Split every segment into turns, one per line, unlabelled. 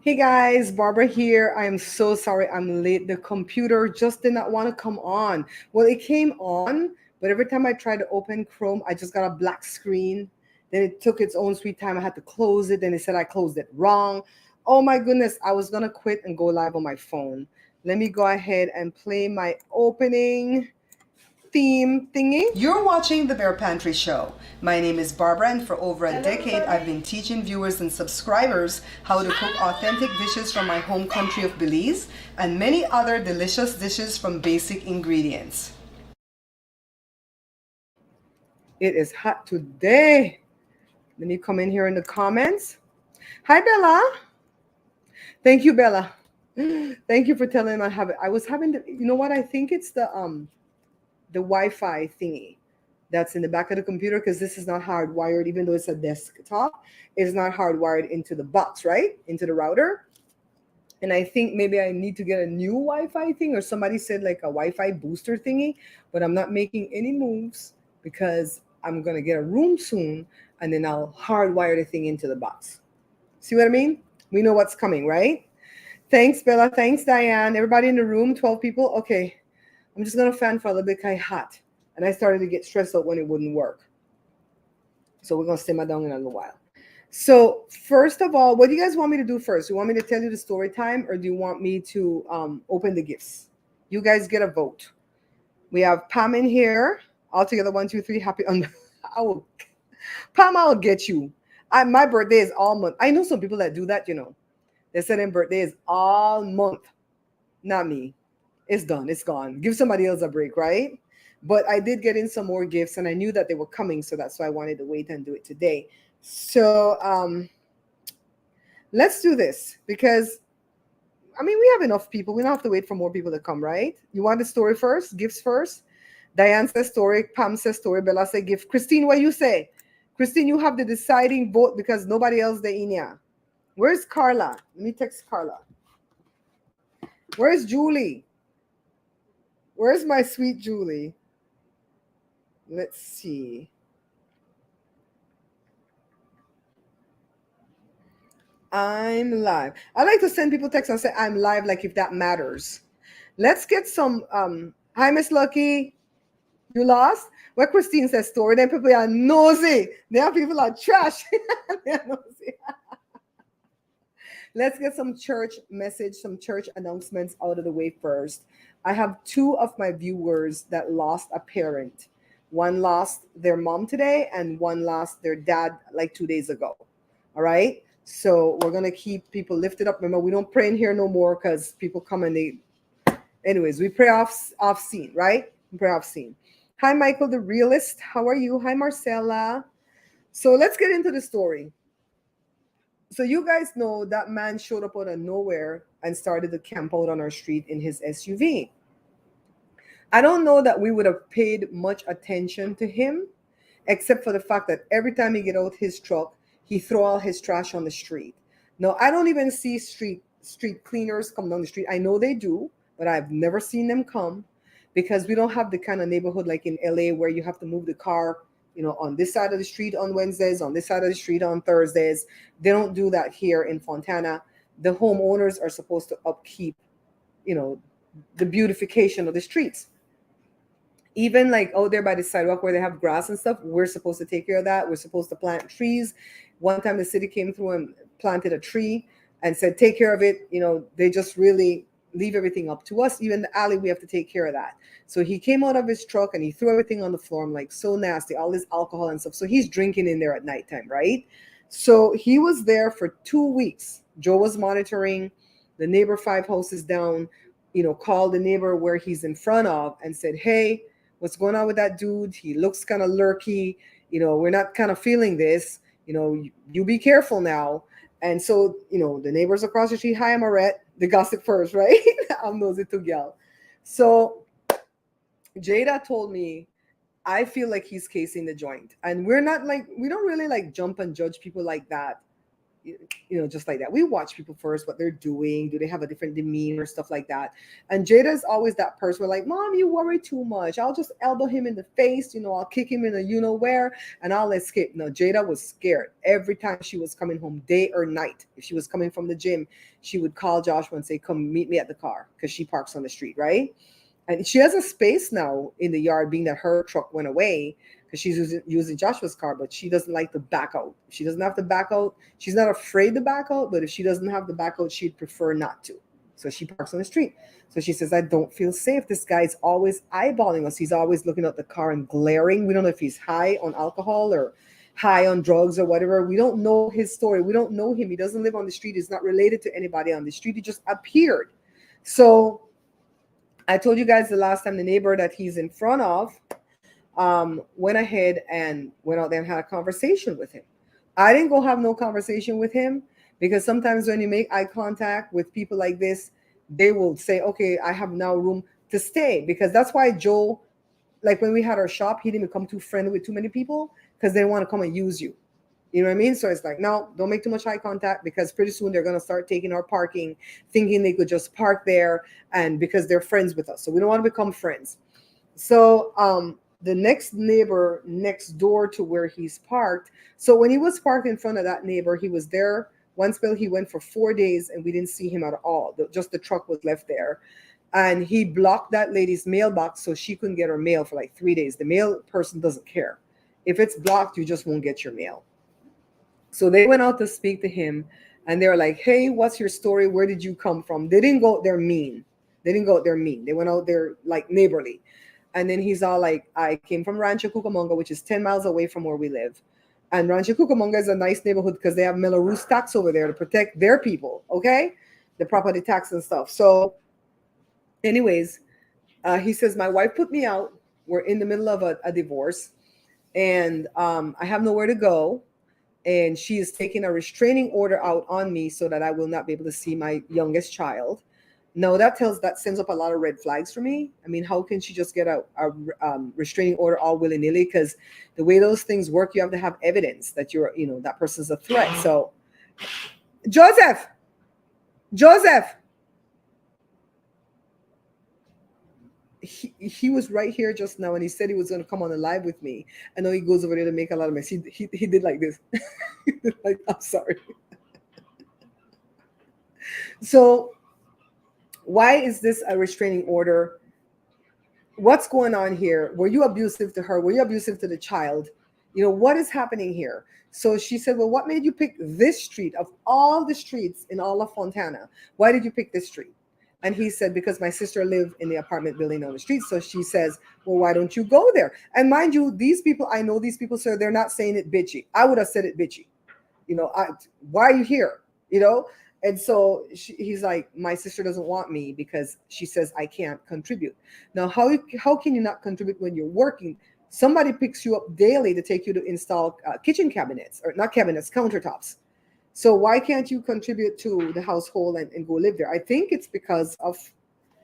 Hey guys, Barbara here. I am so sorry I'm late. The computer just did not want to come on. Well, it came on, but every time I tried to open Chrome, I just got a black screen. Then it took its own sweet time. I had to close it. Then it said I closed it wrong. Oh my goodness, I was going to quit and go live on my phone. Let me go ahead and play my opening theme thingy. You're watching the Bear Pantry Show. My name is Barbara, and for over a decade, I've been teaching viewers and subscribers how to cook authentic dishes from my home country of Belize and many other delicious dishes from basic ingredients. It is hot today. Let me come in here in the comments. Hi, Bella. Thank you, Bella. Thank you for telling me I was having you know what? I think it's the Wi-Fi thingy that's in the back of the computer, because this is not hardwired. Even though it's a desktop, it's not hardwired into the box, right? Into the router. And I think maybe I need to get a new Wi-Fi thing, or somebody said like a Wi-Fi booster thingy, but I'm not making any moves because I'm going to get a room soon, and then I'll hardwire the thing into the box. See what I mean? We know what's coming, right? Thanks, Bella. Thanks, Diane. Everybody in the room, 12 people. Okay. I'm just going to fan for a little bit because hot. And I started to get stressed out when it wouldn't work. So we're going to simmer down in a little while. So first of all, what do you guys want me to do first? You want me to tell you the story time, or do you want me to open the gifts? You guys get a vote. We have Pam in here. All together, 1, 2, 3. Happy. I will, Pam, I'll get you. My birthday is all month. I know some people that do that, They said their birthday is all month. Not me. It's done. It's gone. Give somebody else a break, right? But I did get in some more gifts, and I knew that they were coming, so that's why I wanted to wait and do it today. So let's do this, because I mean, we have enough people. We don't have to wait for more people to come, right? You want the story first? Gifts first? Diane says story. Pam says story. Bella says gift. Christine, what you say? Christine, you have the deciding vote because nobody else there in here. Where's Carla? Let me text Carla. Where's Julie? Where's my sweet Julie? Let's see. I'm live. I like to send people text and say I'm live, like if that matters. Let's get some hi Miss Lucky. You lost? Well, Christine says story. Then people are nosy. Then people are trash. They're nosy. Let's get some church message, some church announcements out of the way first. I have 2 of my viewers that lost a parent. One lost their mom today, and one lost their dad like 2 days ago. All right. So we're gonna keep people lifted up. Remember, we don't pray in here no more because people come and they. Anyways, we pray off scene, right? We pray off scene. Hi, Michael, the realist. How are you? Hi, Marcella. So let's get into the story. So you guys know that man showed up out of nowhere and started to camp out on our street in his SUV. I don't know that we would have paid much attention to him, except for the fact that every time he get out his truck, he throw all his trash on the street. No, I don't even see street cleaners come down the street. I know they do, but I've never seen them come, because we don't have the kind of neighborhood like in LA where you have to move the car, on this side of the street on Wednesdays, on this side of the street on Thursdays. They don't do that here in Fontana. The homeowners are supposed to upkeep, you know, the beautification of the streets. Even like out there by the sidewalk where they have grass and stuff, we're supposed to take care of that. We're supposed to plant trees. One time the city came through and planted a tree and said, take care of it. They just really leave everything up to us. Even the alley, we have to take care of that. So he came out of his truck and he threw everything on the floor. I'm like, so nasty, all this alcohol and stuff. So he's drinking in there at nighttime, right? So he was there for 2 weeks. Joe was monitoring. The neighbor 5 houses down, called the neighbor where he's in front of and said, hey, what's going on with that dude? He looks kind of lurky. We're not kind of feeling this. You be careful now. And so, the neighbors across the street, hi, I'm Arette, the gossip first, right? I'm nosy to gal. So Jada told me, I feel like he's casing the joint. And we don't really like jump and judge people like that. just like that. We watch people first, what they're doing. Do they have a different demeanor, stuff like that? And Jada is always that person. We're like, Mom, you worry too much. I'll just elbow him in the face. I'll kick him in a where, and I'll escape. No, Jada was scared every time she was coming home, day or night. If she was coming from the gym, she would call Joshua and say, come meet me at the car, because she parks on the street, right? And she has a space now in the yard, being that her truck went away, because she's using Joshua's car, but she doesn't like to back out. She doesn't have to back out. She's not afraid to back out, but if she doesn't have to back out, she'd prefer not to. So she parks on the street. So she says, I don't feel safe. This guy's always eyeballing us. He's always looking at the car and glaring. We don't know if he's high on alcohol or high on drugs or whatever. We don't know his story. We don't know him. He doesn't live on the street. He's not related to anybody on the street. He just appeared. So I told you guys the last time, the neighbor that he's in front of went ahead and went out there and had a conversation with him. I didn't go have no conversation with him, because sometimes when you make eye contact with people like this, they will say, okay, I have now room to stay. Because that's why Joe, like when we had our shop, he didn't become too friendly with too many people, because they want to come and use you. You know what I mean? So it's like, no, don't make too much eye contact, because pretty soon they're going to start taking our parking, thinking they could just park there, and because they're friends with us. So we don't want to become friends. So the next neighbor next door to where he's parked. So when he was parked in front of that neighbor, he was there. One spell he went for 4 days and we didn't see him at all. Just the truck was left there. And he blocked that lady's mailbox so she couldn't get her mail for like 3 days. The mail person doesn't care. If it's blocked, you just won't get your mail. So they went out to speak to him, and they were like, hey, what's your story? Where did you come from? They didn't go out there mean. They went out there like neighborly. And then he's all like, I came from Rancho Cucamonga, which is 10 miles away from where we live. And Rancho Cucamonga is a nice neighborhood because they have Melrose tax over there to protect their people, okay? The property tax and stuff. So anyways, he says, my wife put me out. We're in the middle of a divorce, and I have nowhere to go. And she is taking a restraining order out on me so that I will not be able to see my youngest child. No, that sends up a lot of red flags for me. I mean, how can she just get a restraining order all willy-nilly? Because the way those things work, you have to have evidence that that person's a threat. So, Joseph, he was right here just now, and he said he was going to come on a live with me. I know he goes over there to make a lot of mess. He did like this. Like, I'm sorry. So why is this a restraining order? What's going on here? Were you abusive to her? Were you abusive to the child? What is happening here? So she said, well, what made you pick this street of all the streets in all of Fontana? Why did you pick this street? And he said, because my sister lived in the apartment building on the street. So she says, well, why don't you go there? And mind you, these people, I know these people, sir, they're not saying it bitchy. I would have said it bitchy. Why are you here? And so he's like, my sister doesn't want me because she says I can't contribute. Now, how can you not contribute when you're working? Somebody picks you up daily to take you to install kitchen cabinets, or not cabinets, countertops. So why can't you contribute to the household and go live there? I think it's because of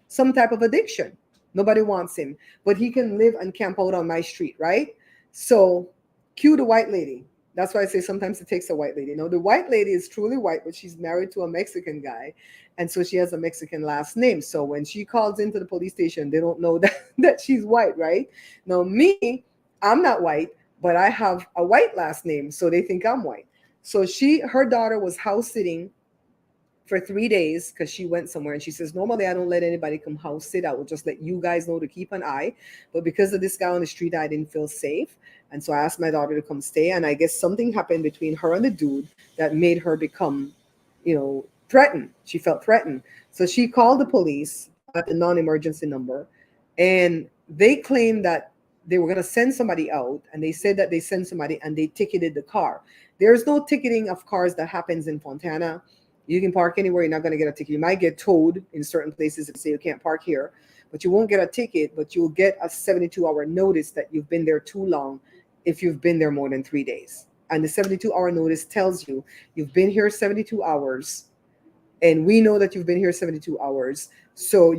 some type of addiction. Nobody wants him, but he can live and camp out on my street, right? So cue the white lady. That's why I say sometimes it takes a white lady. The white lady is truly white, but she's married to a Mexican guy. And so she has a Mexican last name. So when she calls into the police station, they don't know that she's white, right? Now, me, I'm not white, but I have a white last name. So they think I'm white. So her daughter was house sitting for 3 days because she went somewhere, and she says, normally I don't let anybody come house sit. I will just let you guys know to keep an eye. But because of this guy on the street, I didn't feel safe. And so I asked my daughter to come stay. And I guess something happened between her and the dude that made her become, threatened. She felt threatened. So she called the police at the non-emergency number, and they claimed that they were going to send somebody out. And they said that they sent somebody and they ticketed the car. There's no ticketing of cars that happens in Fontana. You can park anywhere. You're not going to get a ticket. You might get towed in certain places and say you can't park here, but you won't get a ticket, but you'll get a 72-hour notice that you've been there too long if you've been there more than 3 days. And the 72-hour notice tells you you've been here 72 hours, and we know that you've been here 72 hours. So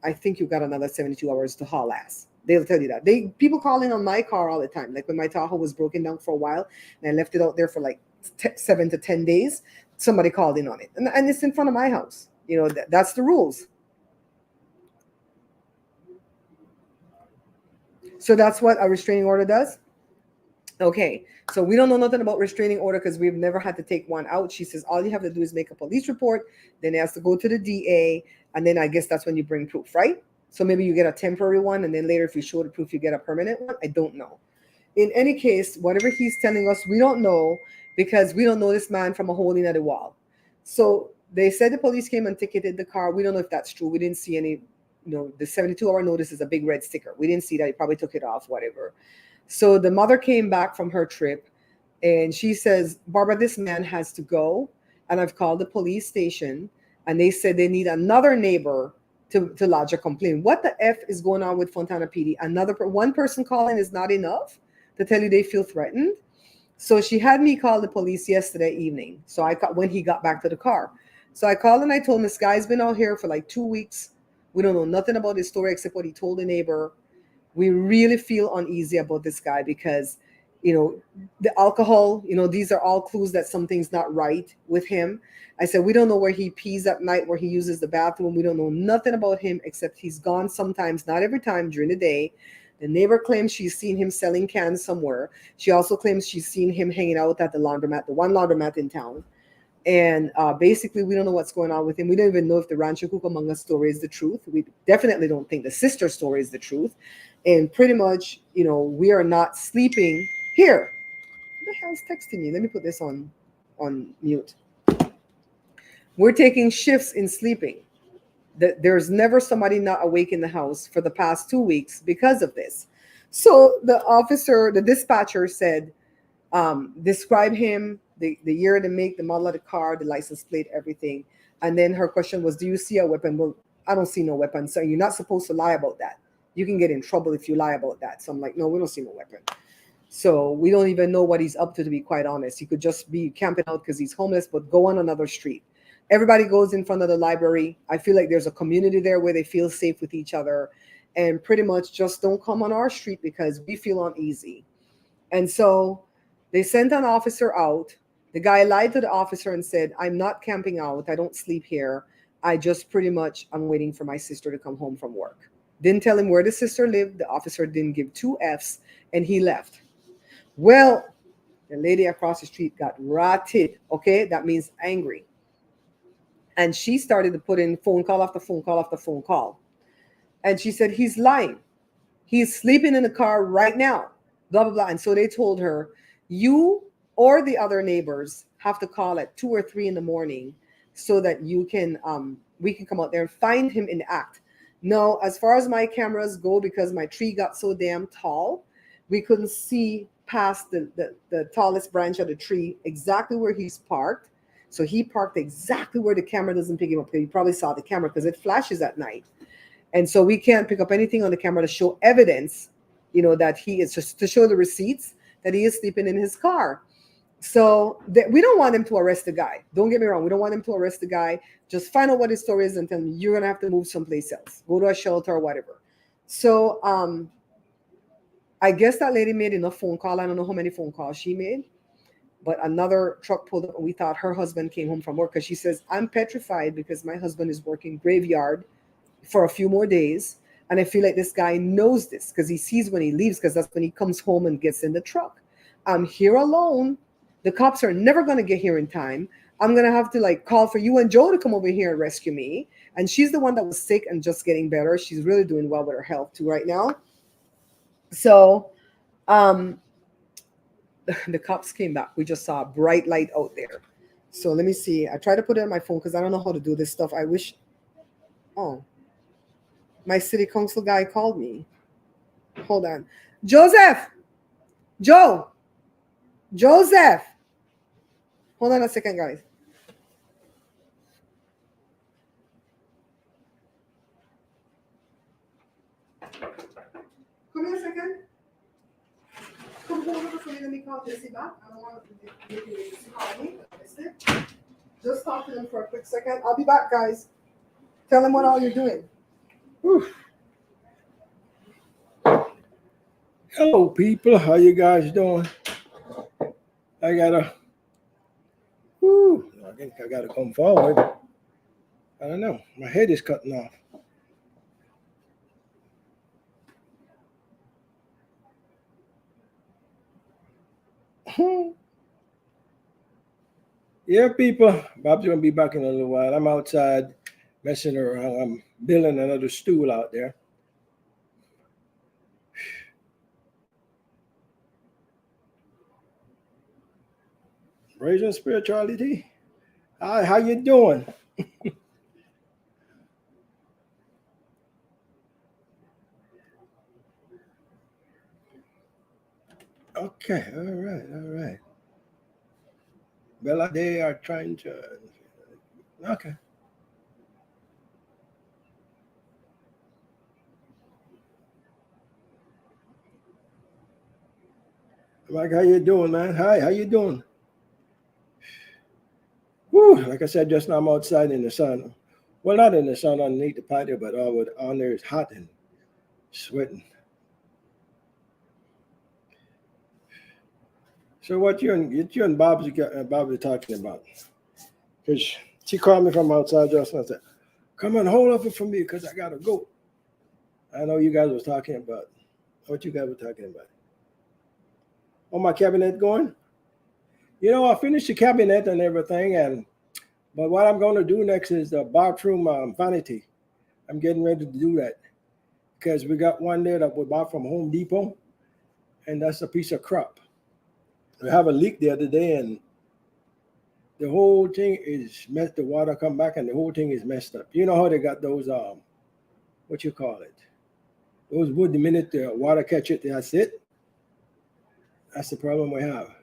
I think you've got another 72 hours to haul ass. They'll tell you that. People call in on my car all the time. Like when my Tahoe was broken down for a while and I left it out there for like 7 to 10 days, somebody called in on it. And it's in front of my house. You know, that's the rules. So that's what a restraining order does. Okay, so we don't know nothing about restraining order because we've never had to take one out. She says all you have to do is make a police report, then it has to go to the DA, and then I guess that's when you bring proof, right? So maybe you get a temporary one, and then later if you show the proof, you get a permanent one. I don't know. In any case, whatever he's telling us, we don't know because we don't know this man from a hole in the wall. So they said the police came and ticketed the car. We don't know if that's true. We didn't see any, the 72-hour notice is a big red sticker. We didn't see that. He probably took it off, whatever. So the mother came back from her trip and she says, Barbara, this man has to go. And I've called the police station and they said they need another neighbor to lodge a complaint. What the F is going on with Fontana PD? One person calling is not enough to tell you they feel threatened. So she had me call the police yesterday evening. So when he got back to the car. So I called and I told him this guy's been out here for like 2 weeks. We don't know nothing about his story except what he told the neighbor. We really feel uneasy about this guy because, the alcohol, these are all clues that something's not right with him. I said, we don't know where he pees at night, where he uses the bathroom. We don't know nothing about him except he's gone sometimes, not every time during the day. The neighbor claims she's seen him selling cans somewhere. She also claims she's seen him hanging out at the laundromat, the one laundromat in town. And basically, we don't know what's going on with him. We don't even know if the Rancho Cucamonga story is the truth. We definitely don't think the sister story is the truth. And pretty much, we are not sleeping here. Who the hell's texting me? Let me put this on mute. We're taking shifts in sleeping. There's never somebody not awake in the house for the past 2 weeks because of this. So the dispatcher said, describe him, the year, the make, the model of the car, the license plate, everything. And then her question was, do you see a weapon? Well, I don't see no weapon. So you're not supposed to lie about that. You can get in trouble if you lie about that. So I'm like, no, we don't see no weapon. So we don't even know what he's up to be quite honest. He could just be camping out because he's homeless, but go on another street. Everybody goes in front of the library. I feel like there's a community there where they feel safe with each other, and pretty much just don't come on our street because we feel uneasy. And so they sent an officer out. The guy lied to the officer and said, I'm not camping out. I don't sleep here. I'm waiting for my sister to come home from work. Didn't tell him where the sister lived. The officer didn't give 2 Fs and he left. Well, the lady across the street got ratted. Okay, that means angry. And she started to put in phone call after phone call after phone call. And she said, he's lying. He's sleeping in the car right now. Blah, blah, blah. And so they told her, you or the other neighbors have to call at 2 or 3 in the morning so that we can come out there and find him in the act. No, as far as my cameras go, because my tree got so damn tall, we couldn't see past the tallest branch of the tree exactly where he's parked. So he parked exactly where the camera doesn't pick him up. You probably saw the camera because it flashes at night. And so we can't pick up anything on the camera to show evidence, that he is, just to show the receipts that he is sleeping in his car. So we don't want him to arrest the guy. Don't get me wrong. We don't want him to arrest the guy. Just find out what his story is and tell him you're going to have to move someplace else. Go to a shelter or whatever. So I guess that lady made enough phone call. I don't know how many phone calls she made. But another truck pulled up and we thought her husband came home from work because she says, I'm petrified because my husband is working graveyard for a few more days. And I feel like this guy knows this because he sees when he leaves because that's when he comes home and gets in the truck. I'm here alone. The cops are never going to get here in time. I'm going to have to call for you and Joe to come over here and rescue me. And she's the one that was sick and just getting better. She's really doing well with her health too right now. So the cops came back. We just saw a bright light out there. So let me see. I tried to put it on my phone because I don't know how to do this stuff. I wish. Oh, my city council guy called me. Hold on. Joseph. Hold on a second, guys. Come here a second. Come hold over for me. Let me call Jesse back. I don't want to make you call me. Just talk to them for a quick second. I'll be back, guys. Tell them what all you're doing. Whew.
Hello, people. How you guys doing? I gotta Whew, I think I got to come forward. I don't know. My head is cutting off. Yeah, people. Bob's gonna be back in a little while. I'm outside messing around. I'm building another stool out there. Raising spirituality. Hi, how you doing? Okay, all right. Bella, they are trying to. Okay. Mike, how you doing, man? Hi, how you doing? Whew, like I said just now, I'm outside in the sun. Well, not in the sun underneath the patio, but on there is hot and sweating. So what you and Bob are talking about? Because she called me from outside just now and said, "Come on, hold up for me, because I gotta go." I know you guys was talking about what you guys were talking about. Oh, my cabinet going? I finished the cabinet and everything, but what I'm going to do next is the bathroom vanity. I'm getting ready to do that because we got one there that we bought from Home Depot, and that's a piece of crap. We have a leak the other day, and the whole thing is messed. The water come back, and the whole thing is messed up. You know how they got those what you call it? Those wood. The minute the water catch it, that's it. That's the problem we have.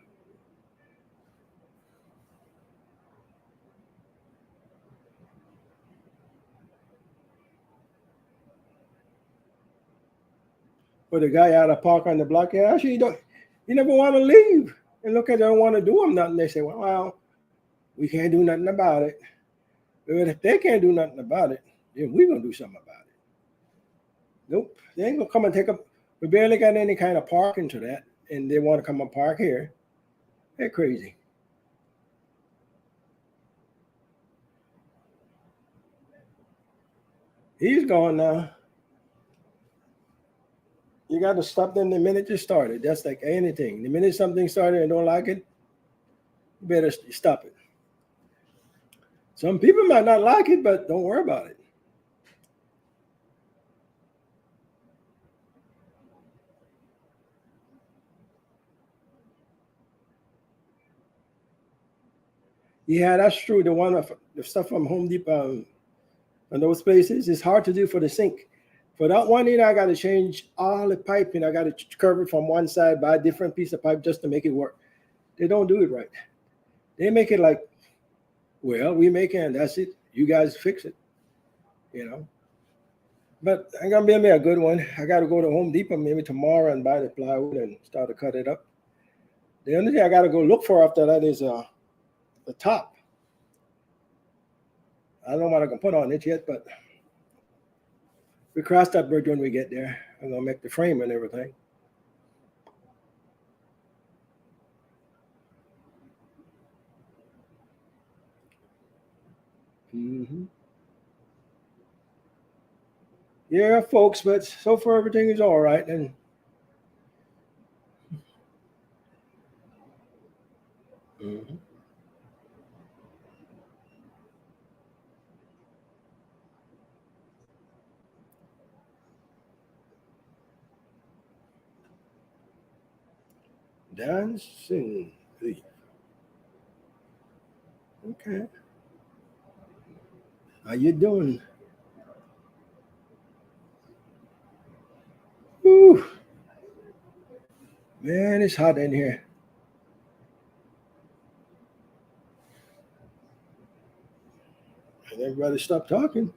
But the guy out of park on the block, yeah, actually, you never want to leave. And look, I don't want to do them nothing. They say, well, we can't do nothing about it. But if they can't do nothing about it, then we're going to do something about it. Nope. They ain't going to come and take up. We barely got any kind of parking to that. And they want to come and park here. They're crazy. He's gone now. You got to stop them the minute you started. That's like anything. The minute something started and don't like it, you better stop it. Some people might not like it, but don't worry about it. Yeah, that's true. The stuff from Home Depot and those places is hard to do for the sink. For that one, I got to change all the piping. I got to curve it from one side, buy a different piece of pipe just to make it work. They don't do it right. They make it like, well, we make it and that's it. You guys fix it, But I'm gonna build me a good one. I got to go to Home Depot maybe tomorrow and buy the plywood and start to cut it up. The only thing I got to go look for after that is the top. I don't know what I can put on it yet, but we cross that bridge when we get there. I'm gonna make the frame and everything. Mm-hmm. Yeah, folks, but so far everything is all right. And mm-hmm. Dancing. Okay. How you doing? Whew. Man, it's hot in here. And everybody stop talking.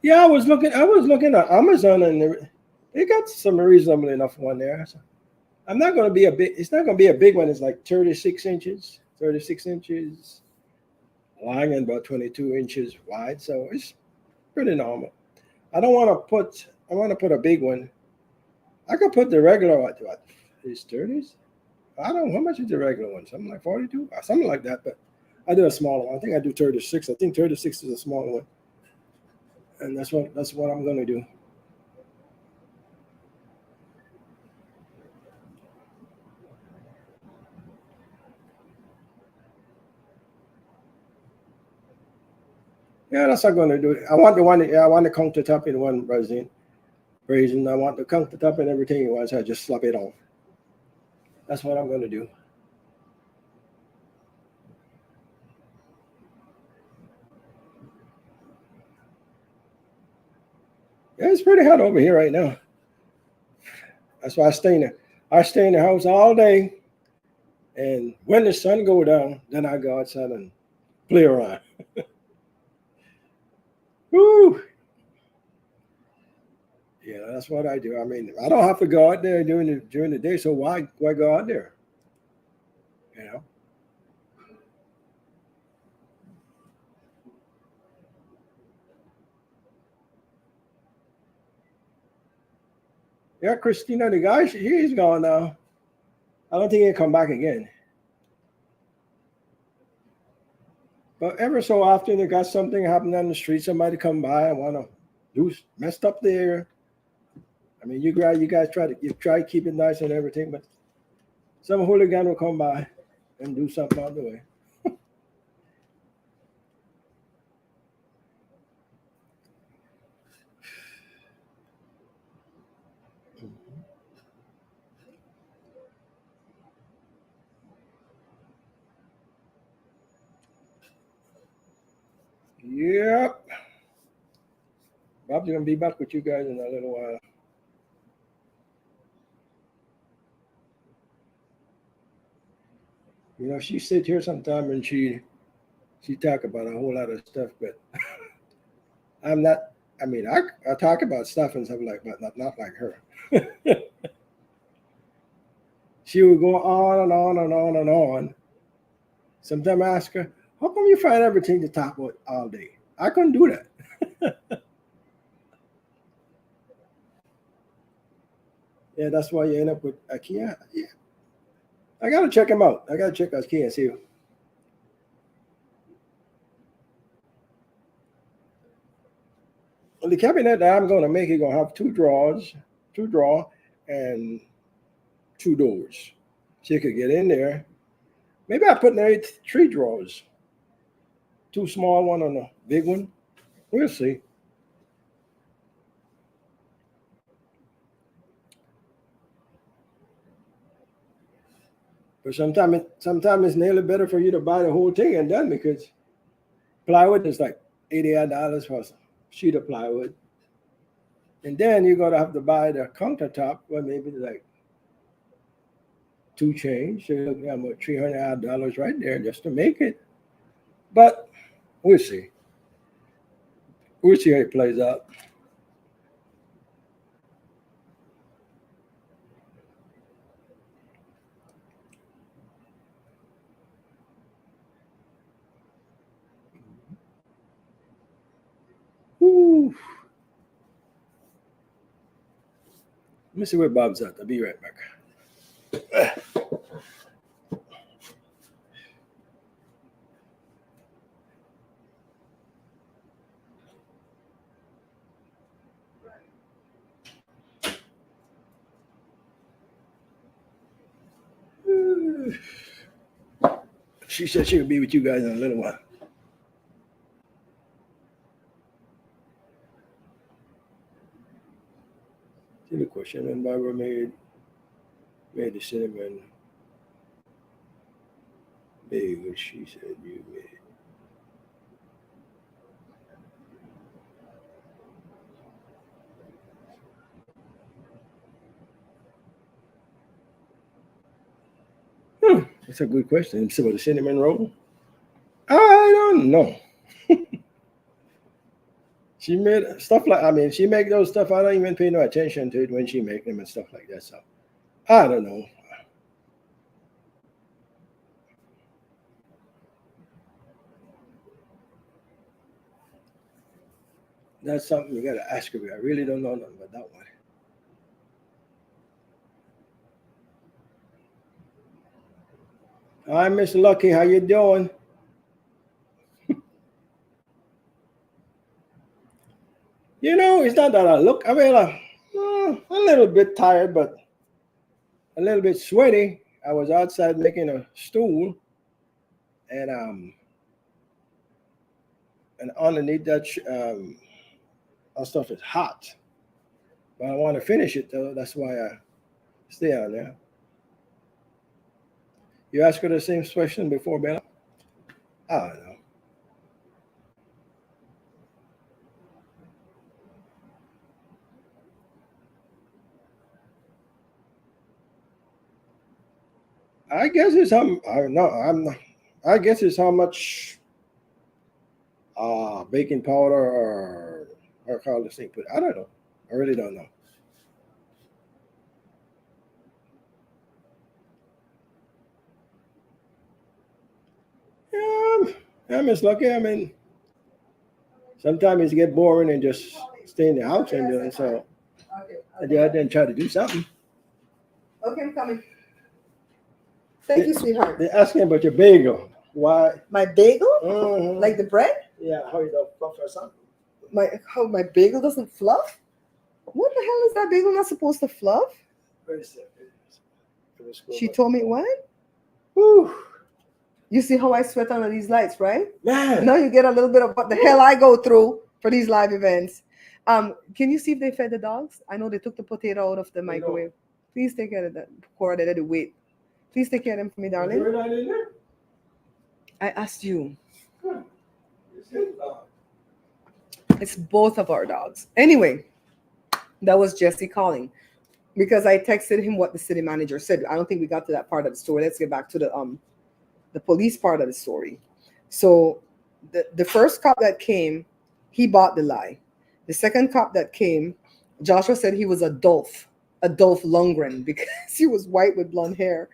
Yeah, I was looking at Amazon and they got some reasonable enough one there. So I'm not gonna be a big it's not gonna be a big one, it's like 36 inches. 36 inches. long and about 22 inches wide, so it's pretty normal. I don't want to put. I want to put a big one. I could put the regular what is 30s. I don't know how much is the regular one. Something like 42 or something like that. But I do a smaller one. I think I do 36. I think 36 is a smaller one, and that's what I'm going to do. Yeah, that's what I'm going to do. I want the one. Yeah, I want the countertop in one Brazilian. Brazen. I want the countertop and everything. Once I just slap it on. That's what I'm going to do. Yeah, it's pretty hot over here right now. That's why I stay in there. I stay in the house all day, and when the sun go down, then I go outside and play around. Woo! Yeah, that's what I do. I mean, I don't have to go out there during the day, so why go out there? You know? Yeah, Christina, the guy, he's gone now. I don't think he'll come back again. But ever so often, they got something happen on the street. Somebody come by and want to do messed up there. I mean, you guys try to keep it nice and everything, but some hooligan will come by and do something out the way. Yep. Bob's gonna be back with you guys in a little while. You know, she sit here sometime and she talk about a whole lot of stuff, but I'm not. I mean, I talk about stuff and stuff like, but not like her. She would go on and on and on and on. Sometimes I ask her, "How come you find everything to talk about all day?" I couldn't do that. Yeah, that's why you end up with IKEA. Yeah, I gotta check him out. I gotta check IKEA and see. Well, the cabinet that I'm gonna make is gonna have two drawer, and two doors. So you could get in there. Maybe I put in there three drawers, two small one on a big one. We'll see. But sometimes it's nearly better for you to buy the whole thing and done because plywood is like $80 for a sheet of plywood. And then you're gonna have to buy the countertop, well maybe like two change. So you're looking at about $300 right there just to make it. But we'll see. We'll see how it plays out. Woo. Let me see where Bob's at. I'll be right back. She said she would be with you guys in a little while. See the question, and Barbara made the cinnamon bagel. She said you made. That's a good question. So the cinnamon roll? I don't know. She made stuff like, I mean, she make those stuff. I don't even pay no attention to it when she make them and stuff like that. So I don't know. That's something you got to ask her. I really don't know nothing about that one. Hi, Miss Lucky. How you doing? It's not that I look. I mean, a little bit tired, but a little bit sweaty. I was outside making a stool, and underneath that stuff is hot. But I want to finish it though. That's why I stay on there. You asked her the same question before, Bella? I don't know. I guess it's how I don't know. I guess it's how much baking powder or call this thing put. I don't know. I really don't know. Yeah, Miss Lucky. I mean, sometimes it get boring and just stay in the house and doing so. I go out there and try to do something.
Okay, I'm coming. Thank you, sweetheart.
They're asking about your bagel. Why?
My bagel?
Mhm.
Like the bread?
Yeah, how you don't fluff or something?
My bagel doesn't fluff? What the hell is that bagel not supposed to fluff?
Wait a second.
She told me what?
Whew.
You see how I sweat under these lights, right?
Man.
Now you get a little bit of what the hell I go through for these live events. Can you see if they fed the dogs? I know they took the potato out of the microwave. Please take care of that. Cora, they had to wait. Please take care of them for me, darling. I asked you. It's both of our dogs. Anyway, that was Jesse calling because I texted him what the city manager said. I don't think we got to that part of the story. Let's get back to the police part of the story. So the first cop that came, he bought the lie. The second cop that came, Joshua said he was Adolf Lundgren because he was white with blonde hair.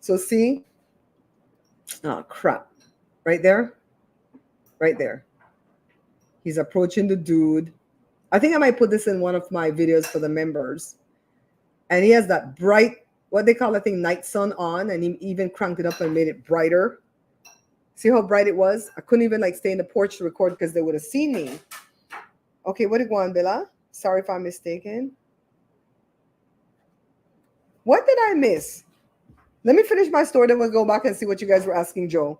So see, oh crap, right there. He's approaching the dude. I think I might put this in one of my videos for the members. And he has that bright, what they call that thing, night sun on, and he even cranked it up and made it brighter. See how bright it was? I couldn't even stay in the porch to record because they would have seen me. Okay, what did go on, Bella? Sorry if I'm mistaken. What did I miss? Let me finish my story, then we'll go back and see what you guys were asking Joe.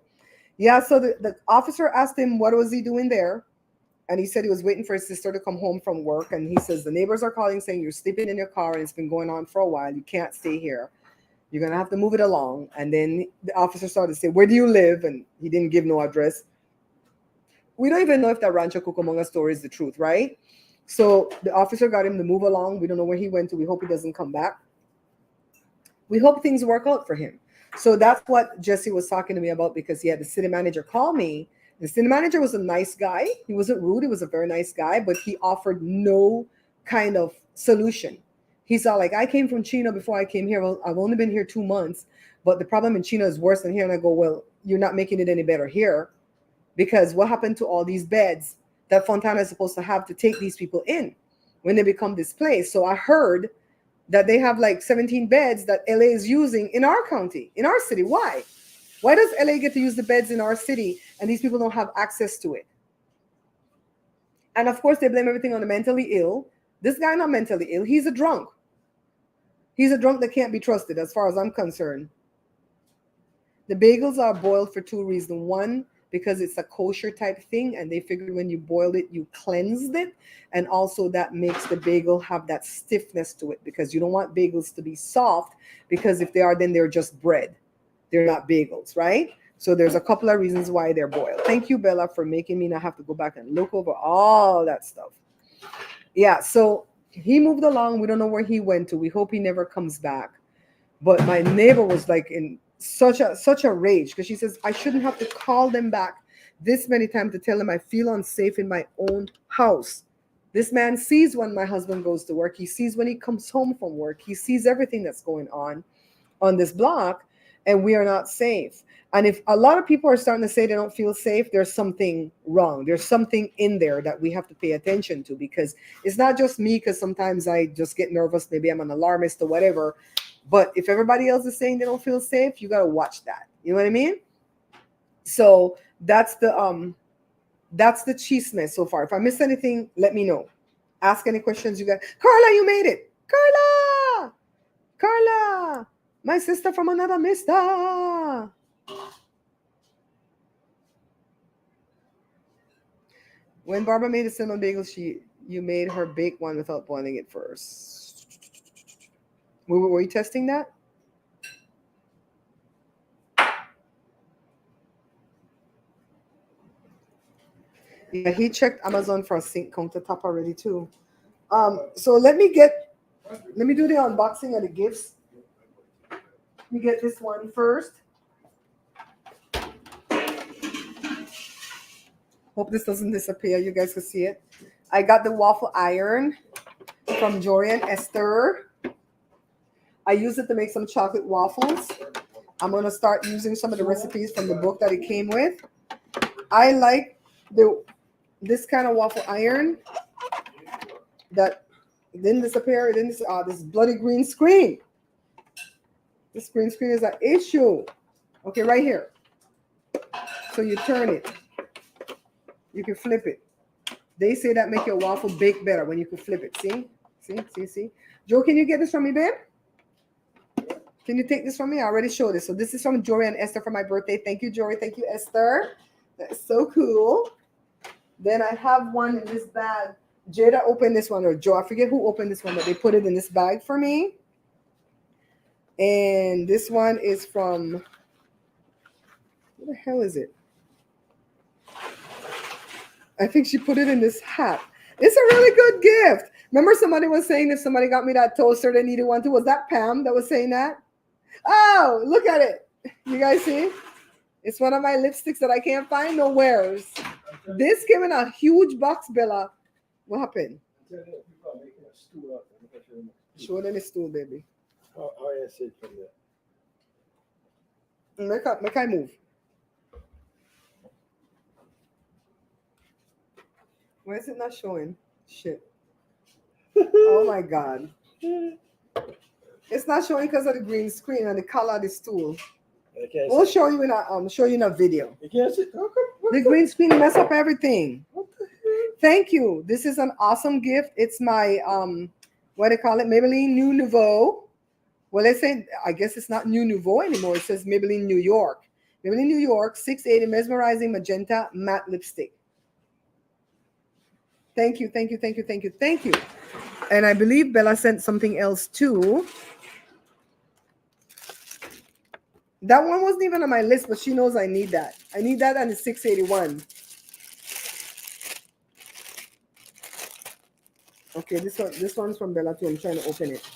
Yeah, so the officer asked him what was he doing there. And he said he was waiting for his sister to come home from work. And he says, the neighbors are calling saying you're sleeping in your car and it's been going on for a while. You can't stay here. You're going to have to move it along. And then the officer started to say, where do you live? And he didn't give no address. We don't even know if that Rancho Cucamonga story is the truth, right? So the officer got him to move along. We don't know where he went to. We hope he doesn't come back. We hope things work out for him. So that's what Jesse was talking to me about because he had the city manager call me. The city manager was a nice guy. He wasn't rude. He was a very nice guy, but he offered no kind of solution. He's all like, I came from Chino before I came here. Well, I've only been here 2 months, but the problem in Chino is worse than here. And I go, well, you're not making it any better here because what happened to all these beds that Fontana is supposed to have to take these people in when they become displaced? So I heard that they have 17 beds that LA is using in our county, in our city. Why? Why does LA get to use the beds in our city and these people don't have access to it? And of course, they blame everything on the mentally ill. This guy not mentally ill. He's a drunk. He's a drunk that can't be trusted as far as I'm concerned. The bagels are boiled for 2 reasons. One, because it's a kosher type thing and they figured when you boiled it, you cleansed it. And also that makes the bagel have that stiffness to it because you don't want bagels to be soft because if they are, then they're just bread. They're not bagels, right? So there's a couple of reasons why they're boiled. Thank you, Bella, for making me not have to go back and look over all that stuff. Yeah, so he moved along. We don't know where he went to. We hope he never comes back. But my neighbor was in such a rage because she says, I shouldn't have to call them back this many times to tell them I feel unsafe in my own house. This man sees when my husband goes to work. He sees when he comes home from work. He sees everything that's going on this block. and we are not safe. And if a lot of people are starting to say they don't feel safe, there's something wrong. There's something in there that we have to pay attention to, because it's not just me, because sometimes I just get nervous. Maybe I'm an alarmist or whatever. But if everybody else is saying they don't feel safe, you got to watch that. You know what I mean? So that's the chisme so far. If I missed anything, let me know. Ask any questions you got. Carla, you made it. Carla, my sister from another mister. When Barbara made a cinnamon bagel, you made her bake one without boiling it first. Were you testing that? Yeah, he checked Amazon for a sink countertop already too. So let me do the unboxing of the gifts. Let me get this one first. Hope this doesn't disappear. You guys can see it. I got the waffle iron from Jory and Esther. I used it to make some chocolate waffles. I'm going to start using some of the recipes from the book that it came with. I like this kind of waffle iron that didn't disappear. This bloody green screen. This green screen is an issue. Okay, right here. So you turn it. You can flip it. They say that make your waffle bake better when you can flip it. See? Joe, can you get this from me, babe? Can you take this from me? I already showed it. So this is from Jory and Esther for my birthday. Thank you, Jory. Thank you, Esther. That's so cool. Then I have one in this bag. Jada opened this one, or Joe. I forget who opened this one, but they put it in this bag for me. And this one is from, what the hell is it? I think she put it in this hat. It's a really good gift. Remember somebody was saying if somebody got me that toaster, they needed one too. Was that Pam that was saying that? Oh, look at it. You guys see? It's one of my lipsticks that I can't find nowhere. This came in a huge box, Bella. What happened? Show them the stool, baby.
How I say from there?
Make I move. Why is it not showing? Shit. Oh my God. It's not showing because of the green screen and the color of the stool. We'll show you in a video.
You can't see.
The green screen mess up everything. Thank you. This is an awesome gift. It's my what do they call it? Maybelline New Nouveau. Well, they say, I guess it's not New Nouveau anymore. It says Maybelline New York. Maybelline New York 680 mesmerizing magenta matte lipstick. Thank you. And I believe Bella sent something else too. That one wasn't even on my list, but she knows I need that. I need that and the 681. Okay, this one's from Bella too. I'm trying to open it.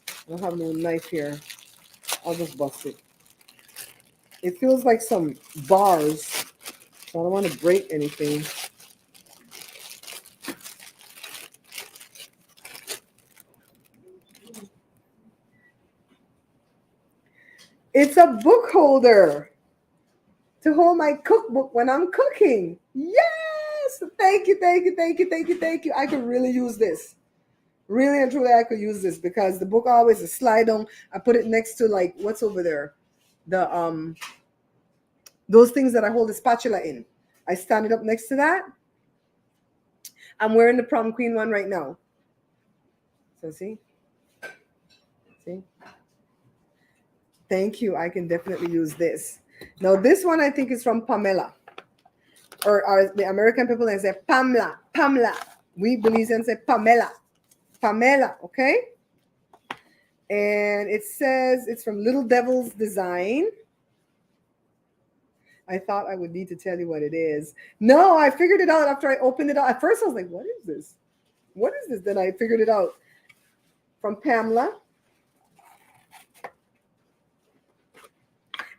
I don't have no knife here. I'll just bust it. It feels like some bars, so I don't want to break anything. It's a book holder to hold my cookbook when I'm cooking. Yes! Thank you. I could really use this. Really and truly, I could use this because the book always is slide on. I put it next to like what's over there, the those things that I hold the spatula in. I stand it up next to that. I'm wearing the prom queen one right now. So see. Thank you. I can definitely use this. Now this one I think is from Pamela, or the American people they say Pamela. We Belizeans say Pamela. Okay. And it says it's from Little Devil's Design. I thought I would need to tell you what it is. No, I figured it out after I opened it up. At first I was like, what is this? Then I figured it out. From Pamela.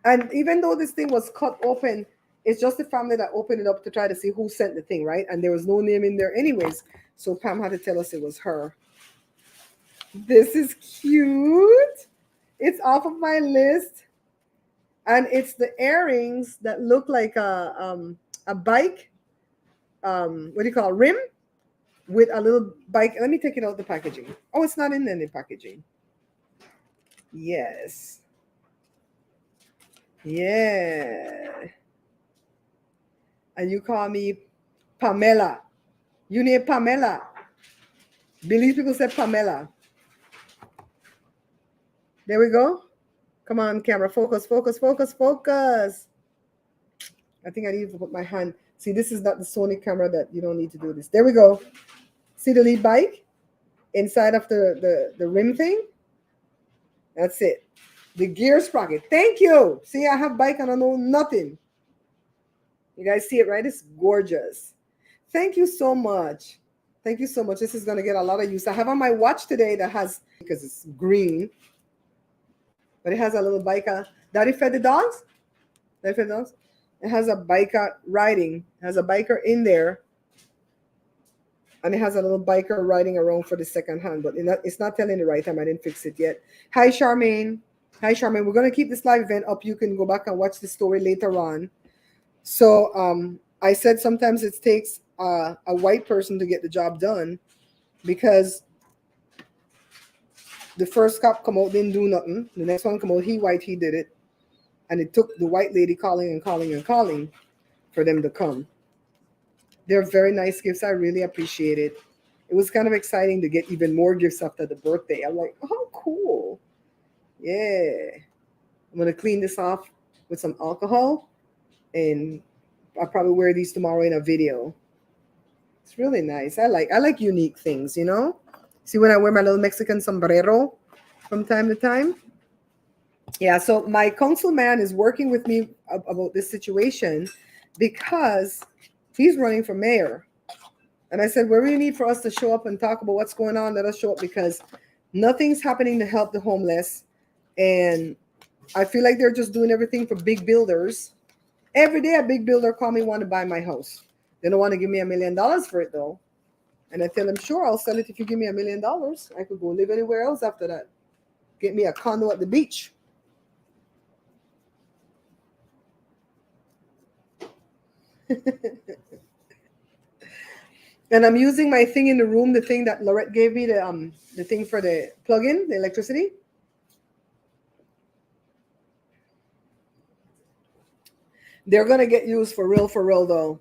And even though this thing was cut open, it's just the family that opened it up to try to see who sent the thing, right? And there was no name in there anyways. So Pam had to tell us it was her. This is cute. It's off of my list, and it's the earrings that look like a bike. What do you call it? Rim with a little bike. Let me take it out the packaging. Oh, it's not in any packaging. Yes. Yeah. And you call me Pamela. You need Pamela. Believe people say Pamela. There we go. Come on, camera. Focus, focus, focus, focus. I think I need to put my hand. See, this is not the Sony camera that you don't need to do this. There we go. See the lead bike inside of the rim thing? That's it. The gear sprocket. Thank you. See, I have bike and I know nothing. You guys see it, right? It's gorgeous. Thank you so much. Thank you so much. This is going to get a lot of use. I have on my watch today that has, because it's green, but it has a little biker. Daddy fed the dogs? Daddy fed the dogs? It has a biker riding. It has a biker in there. And it has a little biker riding around for the second hand, but it's not telling the right time. I didn't fix it yet. Hi, Charmaine. Hi, Charmaine. We're going to keep this live event up. You can go back and watch the story later on. So I said sometimes it takes a white person to get the job done, because the first cop come out, didn't do nothing. The next one come out, he did it. And it took the white lady calling and calling and calling for them to come. They're very nice gifts. I really appreciate it. It was kind of exciting to get even more gifts after the birthday. I'm like, oh, cool. Yeah. I'm going to clean this off with some alcohol, and I'll probably wear these tomorrow in a video. It's really nice. I like unique things, you know? See, when I wear my little Mexican sombrero from time to time? Yeah, so my councilman is working with me about this situation because he's running for mayor. And I said, where do you need for us to show up and talk about what's going on? Let us show up, because nothing's happening to help the homeless. And I feel like they're just doing everything for big builders. Every day a big builder call me, want to buy my house. They don't want to give me $1 million for it though. And I tell them, sure, I'll sell it if you give me $1 million. I could go live anywhere else after that. Get me a condo at the beach. And I'm using my thing in the room, the thing that Lorette gave me, the thing for the plug-in, the electricity. They're gonna get used for real though.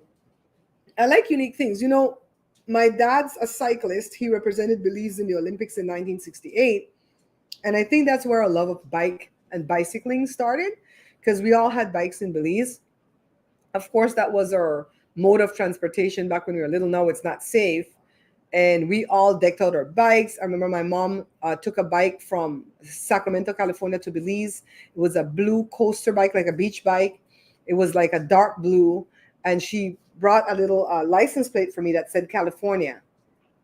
I like unique things. You know, my dad's a cyclist. He represented Belize in the Olympics in 1968. And I think that's where our love of bike and bicycling started, because we all had bikes in Belize. Of course, that was our mode of transportation back when we were little. Now it's not safe. And we all decked out our bikes. I remember my mom took a bike from Sacramento, California to Belize. It was a blue coaster bike, like a beach bike. It was like a dark blue. And she brought a little license plate for me that said California.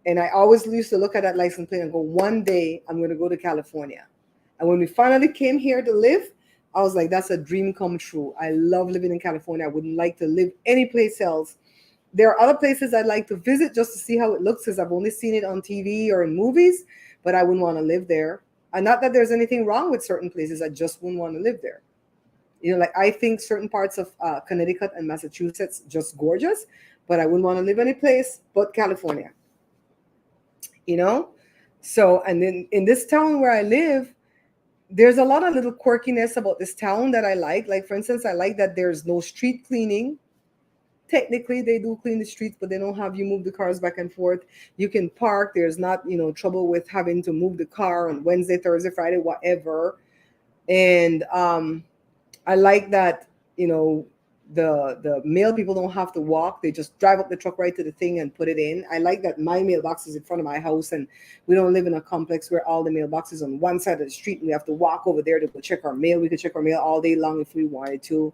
And I always used to look at that license plate and go, one day I'm going to go to California. And when we finally came here to live, I was like, that's a dream come true. I love living in California. I wouldn't like to live any place else. There are other places I'd like to visit just to see how it looks, because I've only seen it on TV or in movies, but I wouldn't want to live there. And not that there's anything wrong with certain places. I just wouldn't want to live there. You know, like I think certain parts of Connecticut and Massachusetts just gorgeous, but I wouldn't want to live any place but California. You know? So, and then in this town where I live, there's a lot of little quirkiness about this town that I like. Like, for instance, I like that there's no street cleaning. Technically, they do clean the streets, but they don't have you move the cars back and forth. You can park. There's not, trouble with having to move the car on Wednesday, Thursday, Friday, whatever. And I like that, the mail people don't have to walk. They just drive up the truck right to the thing and put it in. I like that my mailbox is in front of my house, and we don't live in a complex where all the mailboxes on one side of the street and we have to walk over there to go check our mail. We could check our mail all day long if we wanted to.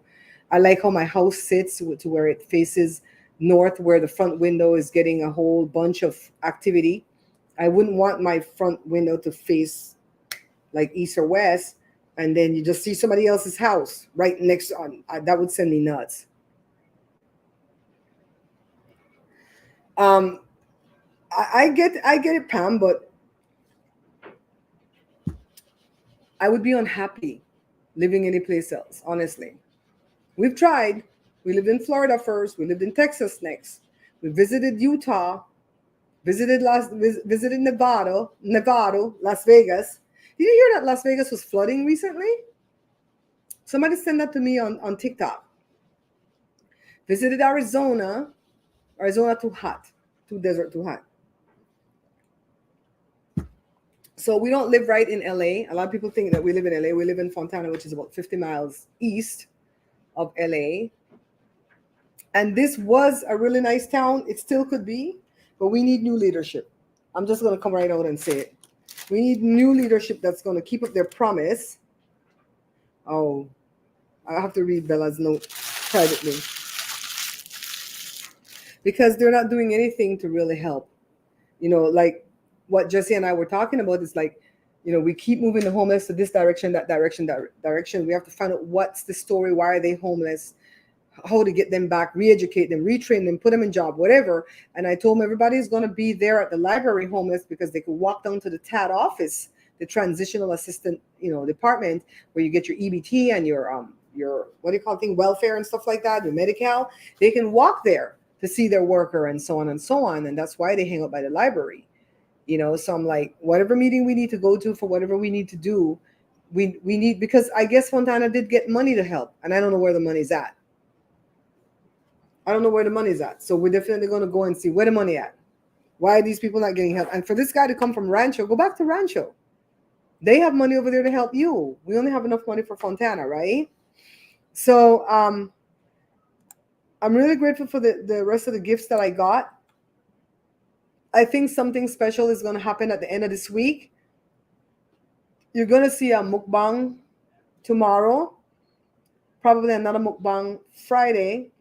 I like how my house sits to where it faces north, where the front window is getting a whole bunch of activity. I wouldn't want my front window to face like east or west, and then you just see somebody else's house right next on. That would send me nuts. I get it, Pam, but I would be unhappy living anyplace else, honestly. We've tried. We lived in Florida first. We lived in Texas next. We visited Utah, visited Nevada, Las Vegas. Did you hear that Las Vegas was flooding recently? Somebody sent that to me on TikTok. Visited Arizona. Arizona too hot, too desert, too hot. So we don't live right in LA. A lot of people think that we live in LA. We live in Fontana, which is about 50 miles east of LA. And this was a really nice town. It still could be, but we need new leadership. I'm just going to come right out and say it. We need new leadership that's going to keep up their promise. Oh, I have to read Bella's note privately because they're not doing anything to really help. You know, like what Jesse and I were talking about is like, you know, we keep moving the homeless to this direction, that direction, that direction. We have to find out what's the story. Why are they homeless? How to get them back, re-educate them, retrain them, put them in job, whatever. And I told them everybody's going to be there at the library homeless because they could walk down to the TAD office, the transitional assistant, you know, department where you get your EBT and your what do you call it, thing, welfare and stuff like that, your Medi-Cal. They can walk there to see their worker and so on and so on. And that's why they hang out by the library. You know, so I'm like, whatever meeting we need to go to for whatever we need to do, we need, because I guess Fontana did get money to help, and I don't know where the money's at. I don't know where the money's at. So we're definitely going to go and see where the money at. Why are these people not getting help? And for this guy to come from Rancho, go back to Rancho. They have money over there to help you. We only have enough money for Fontana, right? So I'm really grateful for the rest of the gifts that I got. I think something special is going to happen at the end of this week. You're going to see a mukbang tomorrow, probably another mukbang Friday,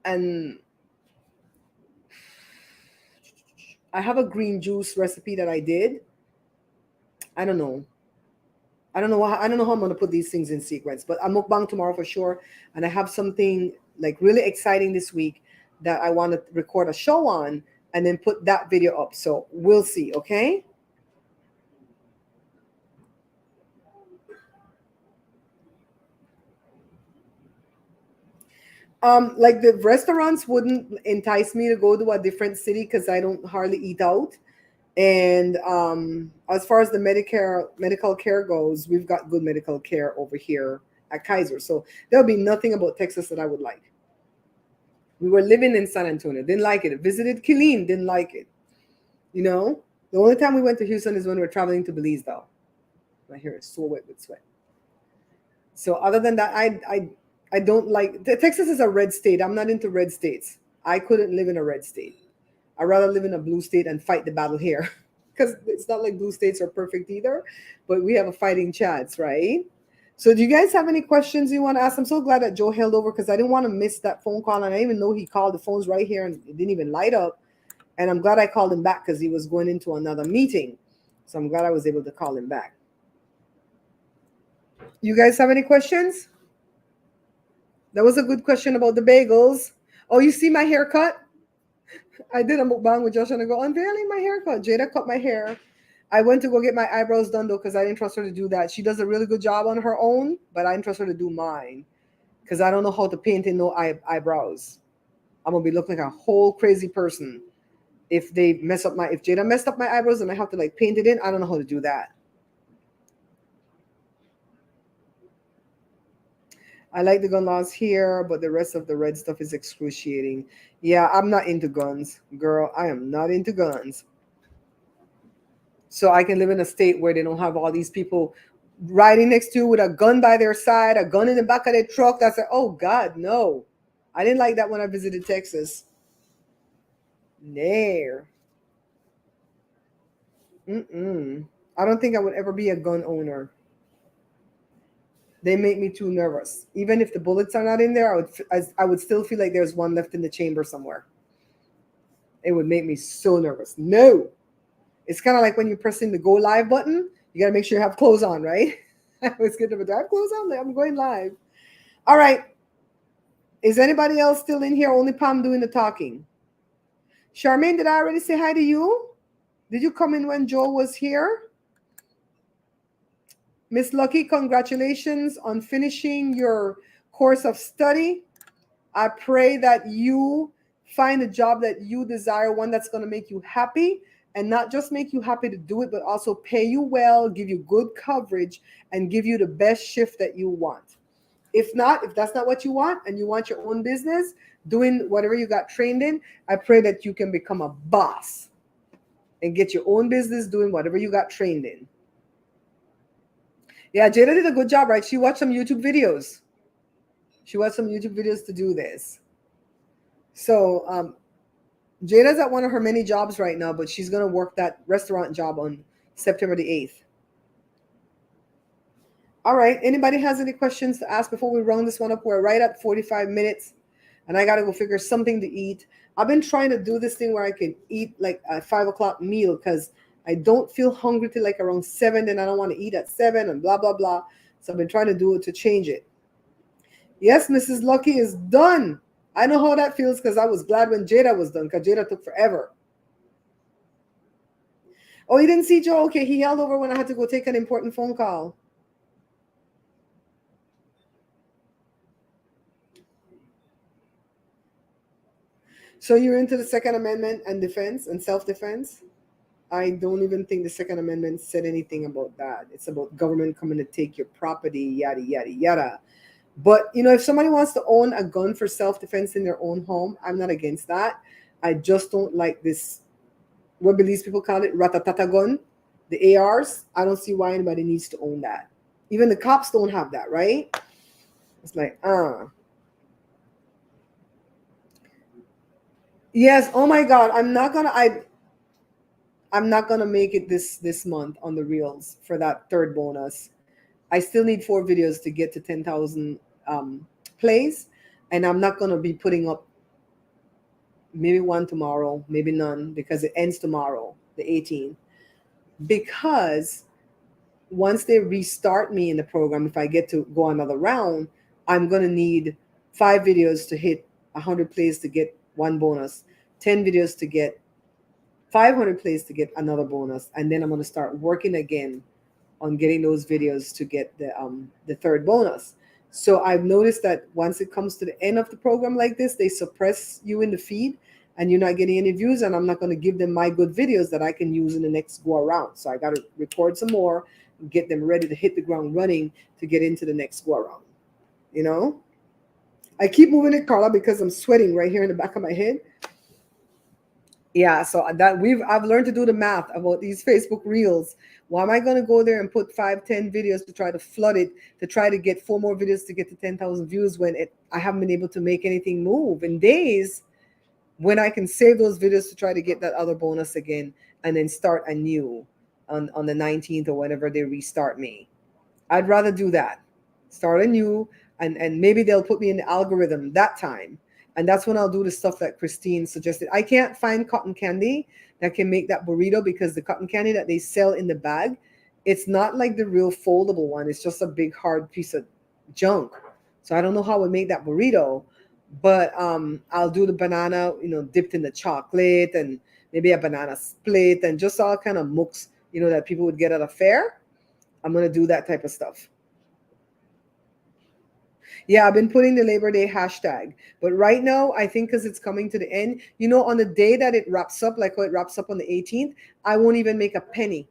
and I have a green juice recipe that I did. I don't know. I don't know how I'm going to put these things in sequence, but a mukbang tomorrow for sure. And I have something like really exciting this week that I want to record a show on and then put that video up. So we'll see. Okay. Like the restaurants wouldn't entice me to go to a different city because I don't hardly eat out. And as far as the medical care goes, we've got good medical care over here at Kaiser. So there'll be nothing about Texas that I would like. We were living in San Antonio, didn't like it. Visited Killeen, didn't like it. You know, the only time we went to Houston is when we were traveling to Belize, though. My hair is so wet with sweat. So other than that, I don't like Texas is a red state. I'm not into red states. I couldn't live in a red state. I'd rather live in a blue state and fight the battle here. Because it's not like blue states are perfect either, but we have a fighting chance, right? So do you guys have any questions you want to ask? I'm so glad that Joe held over because I didn't want to miss that phone call. And I didn't even know he called. The phone's right here and it didn't even light up. And I'm glad I called him back because he was going into another meeting. So I'm glad I was able to call him back. You guys have any questions? That was a good question about the bagels. Oh, you see my haircut? I did a mukbang with Josh and I go, unveiling my haircut. Jada cut my hair. I went to go get my eyebrows done though because I didn't trust her to do that. She does a really good job on her own, but I didn't trust her to do mine because I don't know how to paint in no eyebrows. I'm gonna be looking like a whole crazy person if Jada messed up my eyebrows and I have to like paint it in. I don't know how to do that. I like the gun laws here, but the rest of the red stuff is excruciating. Yeah, I'm not into guns, girl. I am not into guns. So I can live in a state where they don't have all these people riding next to you with a gun by their side, a gun in the back of their truck. That's like, oh God, no. I didn't like that when I visited Texas. Nair. I don't think I would ever be a gun owner. They make me too nervous. Even if the bullets are not in there, I would still feel like there's one left in the chamber somewhere. It would make me so nervous. No. It's kind of like when you're pressing the go live button, you got to make sure you have clothes on, right? I was good, but do I have clothes on? I'm going live. All right. Is anybody else still in here? Only Pam doing the talking. Charmaine, did I already say hi to you? Did you come in when Joel was here? Miss Lucky, congratulations on finishing your course of study. I pray that you find a job that you desire, one that's going to make you happy, and not just make you happy to do it, but also pay you well, give you good coverage, and give you the best shift that you want. If not, if that's not what you want and you want your own business, doing whatever you got trained in, I pray that you can become a boss and get your own business doing whatever you got trained in. Yeah, Jada did a good job, right? She watched some YouTube videos. She watched some YouTube videos to do this. So Jada's at one of her many jobs right now, but she's going to work that restaurant job on September the 8th. All right. Anybody has any questions to ask before we round this one up? We're right at 45 minutes, and I got to go figure something to eat. I've been trying to do this thing where I can eat like a 5 o'clock meal because I don't feel hungry till like around 7, and I don't want to eat at 7 and blah, blah, blah. So I've been trying to do it to change it. Yes, Mrs. Lucky is done. I know how that feels because I was glad when Jada was done because Jada took forever. Oh, you didn't see Joe? Okay, he held over when I had to go take an important phone call. So you're into the Second Amendment and defense and self-defense? I don't even think the Second Amendment said anything about that. It's about government coming to take your property, yada, yada, yada. But, you know, if somebody wants to own a gun for self-defense in their own home, I'm not against that. I just don't like this, what Belize people call it, ratatata gun, the ARs. I don't see why anybody needs to own that. Even the cops don't have that, right? It's like, Yes, oh my God, I'm not gonna make it this month on the reels for that third bonus. I still need 4 videos to get to 10,000 plays, and I'm not gonna be putting up maybe one tomorrow, maybe none, because it ends tomorrow, the 18th. Because once they restart me in the program, if I get to go another round, I'm gonna need 5 videos to hit 100 plays to get one bonus, 10 videos to get 500 plays to get another bonus, and then I'm going to start working again on getting those videos to get the third bonus. So I've noticed that once it comes to the end of the program like this, they suppress you in the feed and you're not getting any views, and I'm not going to give them my good videos that I can use in the next go around. So I got to record some more, get them ready to hit the ground running to get into the next go around. You know, I keep moving it, Carla, because I'm sweating right here in the back of my head. Yeah, so that I've learned to do the math about these Facebook reels. Why am I going to go there and put 5, 10 videos to try to flood it, to try to get 4 more videos to get to 10,000 views when I haven't been able to make anything move in days, when I can save those videos to try to get that other bonus again and then start anew on the 19th or whenever they restart me. I'd rather do that. Start anew, and maybe they'll put me in the algorithm that time. And that's when I'll do the stuff that Christine suggested. I can't find cotton candy that can make that burrito because the cotton candy that they sell in the bag, it's not like the real foldable one. It's just a big hard piece of junk. So I don't know how I make that burrito, but I'll do the banana, dipped in the chocolate, and maybe a banana split and just all kind of mooks, that people would get at a fair. I'm going to do that type of stuff. Yeah, I've been putting the Labor Day hashtag. But right now, I think because it's coming to the end, on the day that it wraps up, like how it wraps up on the 18th, I won't even make a penny.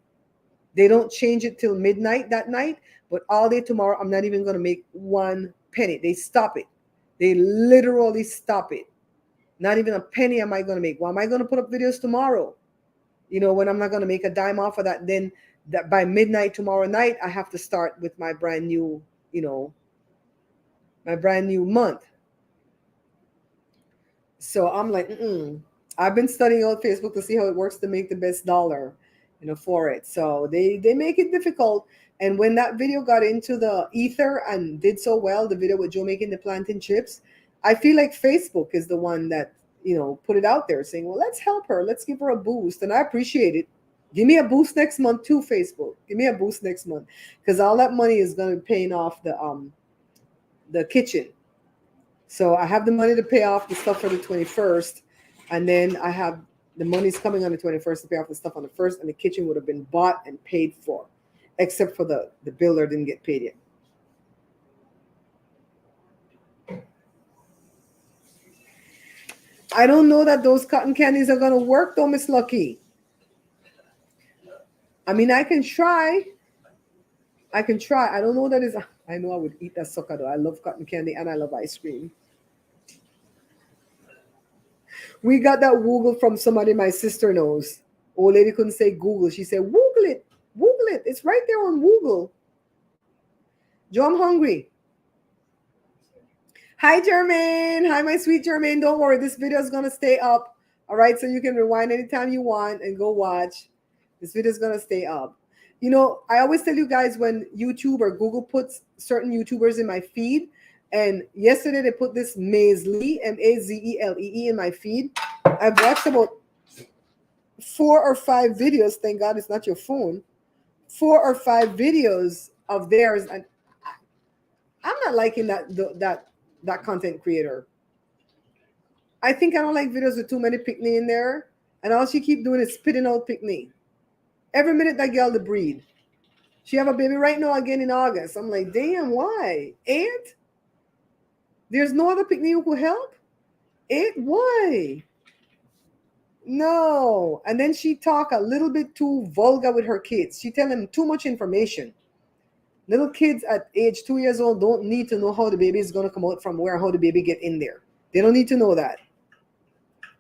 They don't change it till midnight that night, but all day tomorrow, I'm not even going to make 1 penny. They stop it. They literally stop it. Not even a penny am I going to make. Why am I going to put up videos tomorrow? When I'm not going to make a dime off of that, then that by midnight tomorrow night, I have to start with my brand new, my brand new month. So I'm like, I've been studying out Facebook to see how it works to make the best dollar, for it. So they make it difficult. And when that video got into the ether and did so well, the video with Joe making the plantain chips, I feel like Facebook is the one that, put it out there saying, well, let's help her. Let's give her a boost. And I appreciate it. Give me a boost next month too, Facebook. Give me a boost next month, because all that money is going to be paying off the kitchen. So I have the money to pay off the stuff for the 21st, and then I have the money's coming on the 21st to pay off the stuff on the 1st, and the kitchen would have been bought and paid for. except for the builder didn't get paid yet. I don't know that those cotton candies are gonna work though, Miss Lucky. I mean, I can try. I can try. I don't know that is. I know I would eat that sucker though. I love cotton candy and I love ice cream. We got that Google from somebody my sister knows. Old lady couldn't say Google. She said, Google it. Google it. It's right there on Google. Joe, I'm hungry. Hi, Jermaine. Hi, my sweet Jermaine. Don't worry. This video is going to stay up. All right. So you can rewind anytime you want and go watch. This video is going to stay up. You know, I always tell you guys when YouTube or Google puts certain YouTubers in my feed, and yesterday they put this Mazlee, Mazeelee, in my feed. I've watched about 4 or 5 videos. Thank God it's not your phone. 4 or 5 videos of theirs, and I'm not liking that content creator. I think I don't like videos with too many picnic in there, and all she keep doing is spitting out picnic. Every minute that girl to breed. She have a baby right now again in August. I'm like, damn, why? 8? There's no other picnic who could help? 8? Why? No. And then she talk a little bit too vulgar with her kids. She tell them too much information. Little kids at age 2 years old don't need to know how the baby is going to come out from where, how the baby get in there. They don't need to know that.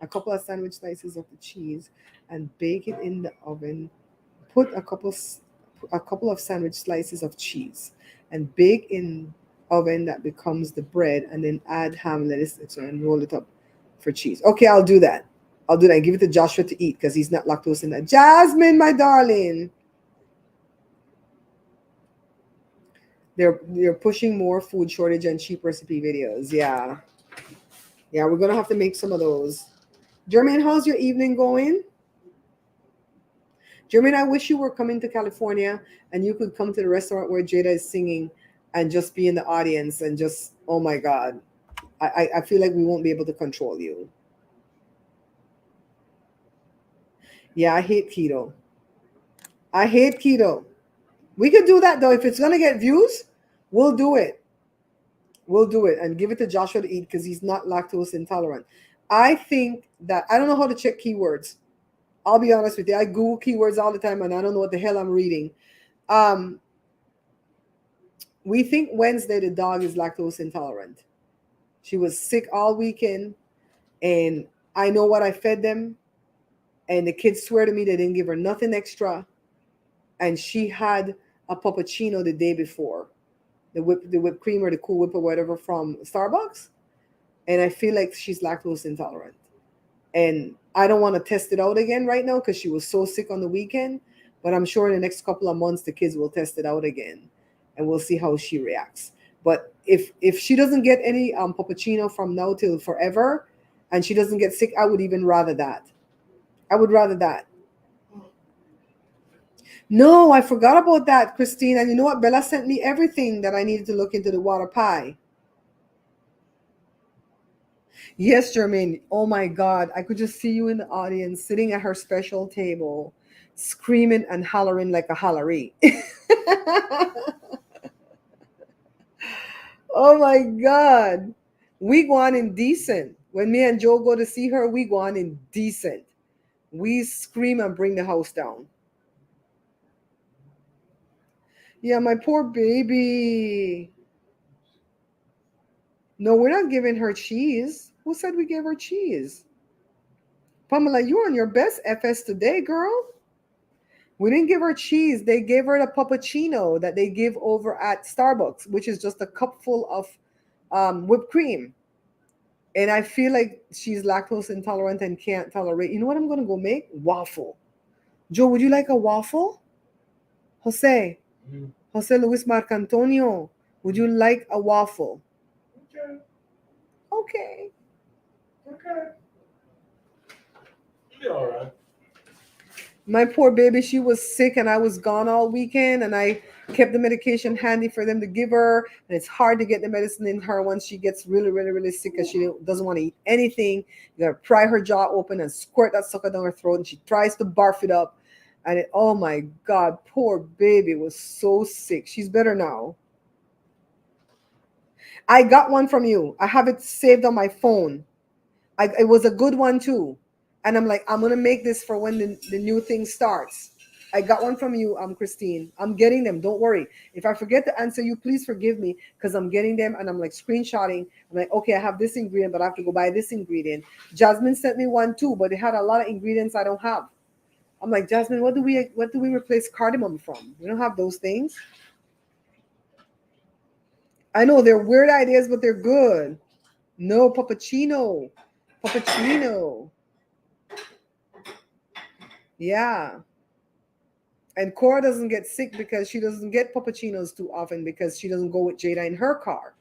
A couple of sandwich slices of the cheese and bake it in the oven. Put a couple of sandwich slices of cheese and bake in oven that becomes the bread, and then add ham, lettuce, and roll it up for cheese. Okay, I'll do that. I'll do that. Give it to Joshua to eat because he's not lactose in that. Jasmine, my darling. They're pushing more food shortage and cheap recipe videos. Yeah. Yeah, we're gonna have to make some of those. Jermaine, how's your evening going? Jermaine, I wish you were coming to California and you could come to the restaurant where Jada is singing and just be in the audience and just, oh my God. I feel like we won't be able to control you. Yeah, I hate keto. I hate keto. We could do that though. If it's gonna get views, we'll do it. We'll do it and give it to Joshua to eat because he's not lactose intolerant. I think that I don't know how to check keywords. I'll be honest with you. I Google keywords all the time and I don't know what the hell I'm reading. We think Wednesday the dog is lactose intolerant. She was sick all weekend and I know what I fed them. And the kids swear to me they didn't give her nothing extra. And she had a puppuccino the day before. The whipped cream or the Cool Whip or whatever from Starbucks. And I feel like she's lactose intolerant. And I don't want to test it out again right now because she was so sick on the weekend. But I'm sure in the next couple of months, the kids will test it out again. And we'll see how she reacts. But if she doesn't get any puppuccino from now till forever, and she doesn't get sick, I would even rather that. I would rather that. No, I forgot about that, Christine. And you know what? Bella sent me everything that I needed to look into the water pie. Yes, Jermaine. Oh my God. I could just see you in the audience sitting at her special table, screaming and hollering like a hollery. Oh my God. We go on indecent. When me and Joe go to see her, we go on indecent. We scream and bring the house down. Yeah, my poor baby. No, we're not giving her cheese. Who said we gave her cheese? Pamela, you're on your best FS today, girl. We didn't give her cheese. They gave her the puppuccino that they give over at Starbucks, which is just a cupful of whipped cream. And I feel like she's lactose intolerant and can't tolerate. You know what I'm going to go make? Waffle. Joe, would you like a waffle? Jose. Mm-hmm. Jose Luis Marcantonio, would you like a waffle? Okay. Okay. Okay. Be all right. My poor baby, she was sick and I was gone all weekend and I kept the medication handy for them to give her. And it's hard to get the medicine in her once she gets really, really, really sick because she doesn't want to eat anything. You got to pry her jaw open and squirt that sucker down her throat and she tries to barf it up. And oh my God, poor baby was so sick. She's better now. I got one from you. I have it saved on my phone. It was a good one too. And I'm like, I'm gonna make this for when the new thing starts. I got one from you, Christine. I'm getting them. Don't worry. If I forget to answer you, please forgive me because I'm getting them and I'm like screenshotting. I'm like, okay, I have this ingredient, but I have to go buy this ingredient. Jasmine sent me one too, but it had a lot of ingredients I don't have. I'm like, Jasmine, what do we replace cardamom from? We don't have those things. I know they're weird ideas, but they're good. No, puppuccino. Puppuccino. Yeah. And Cora doesn't get sick because she doesn't get puppuccinos too often because she doesn't go with Jada in her car.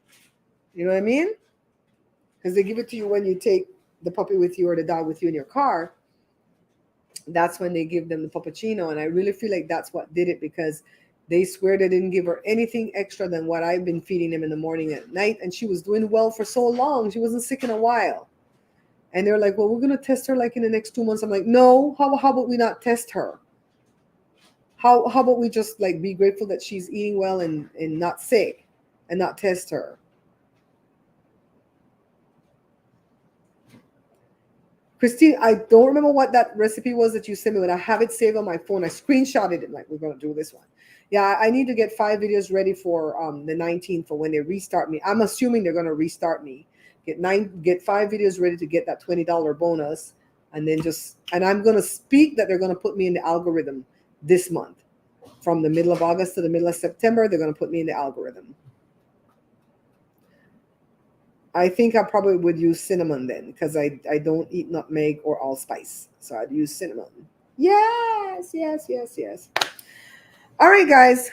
You know what I mean? Because they give it to you when you take the puppy with you or the dog with you in your car. That's when they give them the puppuccino. And I really feel like that's what did it because they swear they didn't give her anything extra than what I've been feeding them in the morning and at night. And she was doing well for so long. She wasn't sick in a while. And they're like, well, we're going to test her like in the next 2 months. I'm like, no, how about we not test her? How about we just like be grateful that she's eating well and not sick and not test her? Christine, I don't remember what that recipe was that you sent me, but I have it saved on my phone. I screenshotted it. Like, we're going to do this one. Yeah, I need to get 5 videos ready for the 19th for when they restart me. I'm assuming they're going to restart me. Get 5 videos ready to get that $20 bonus. And then and I'm going to speak that they're going to put me in the algorithm this month. From the middle of August to the middle of September, they're going to put me in the algorithm. I think I probably would use cinnamon then because I don't eat nutmeg or allspice. So I'd use cinnamon. Yes, yes, yes, yes. All right, guys.